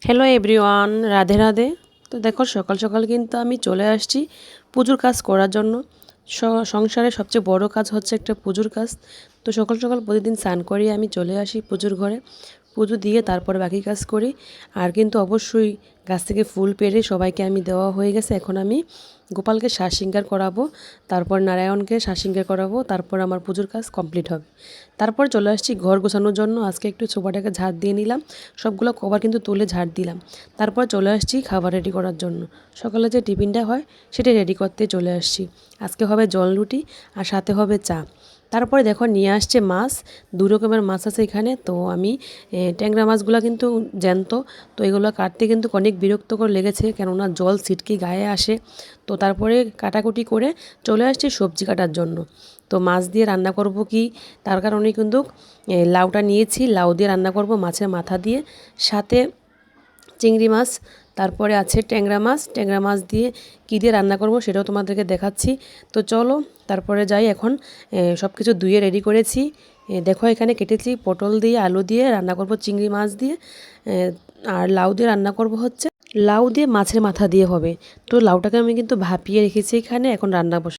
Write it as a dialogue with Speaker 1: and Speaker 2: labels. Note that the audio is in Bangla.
Speaker 1: Hello everyone, Radhe Radhe. তো দেখো সকাল সকাল কিন্তু আমি চলে আসছি পুজোর কাজ করার জন্য। সংসারের সবচেয়ে বড় কাজ হচ্ছে একটা পুজোর কাজ। তো সকাল সকাল প্রতিদিন স্নান করে আমি চলে আসি পুজোর ঘরে, পুজো দিয়ে তারপরে বাকি কাজ করি। আর কিন্তু অবশ্যই গাছ থেকে ফুল পেড়ে সবাইকে আমি দেওয়া হয়ে গেছে। এখন আমি গোপালকে শ্বাস শৃঙ্গার করাবো, তারপর নারায়ণকে শ্বাস শৃঙ্গার করাবো, তারপর আমার পুজোর কাজ কমপ্লিট হবে। তারপর চলে আসছি ঘর গোছানোর জন্য। আজকে একটু সোফাটাকে ঝাড় দিয়ে নিলাম, সবগুলো কভার কিন্তু তুলে ঝাড় দিলাম। তারপর চলে আসছি খাবার রেডি করার জন্য। সকালে যে টিফিনটা হয় সেটা রেডি করতে চলে আসছি। আজকে হবে জল রুটি আর সাথে হবে চা। তারপরে দেখো নিয়ে আসছে মাছ, 2 রকমের মাছ আছে এখানে। তো আমি ট্যাংরা মাছগুলো কিন্তু জ্যান্ত, তো এগুলো কাটতে কিন্তু অনেক বিরক্তকর লেগেছে, কেননা জল ছিটকে গায়ে আসে। তো তারপরে কাটাকুটি করে চলে আসছি সবজি কাটার জন্য। তো মাছ দিয়ে রান্না করব কি, তার কারণে কিন্তু লাউটা নিয়েছি, লাউ দিয়ে রান্না করব মাছের মাথা দিয়ে, সাথে চিংড়ি মাছ, তারপরে আছে ট্যাংরা মাছ দিয়ে কী দিয়ে রান্না করব সেটাও তোমাদেরকে দেখাচ্ছি। তো চলো তারপরে যাই। এখন সব কিছু ধুয়ে রেডি করেছি। দেখো এখানে কেটেছি পটল দিয়ে, আলু দিয়ে রান্না করব, চিংড়ি মাছ দিয়ে, আর লাউ দিয়ে রান্না করব হচ্ছে লাউ দিয়ে মাছের মাথা দিয়ে হবে। তো লাউটাকে আমি কিন্তু ভাপিয়ে রেখেছি এখানে, এখন রান্না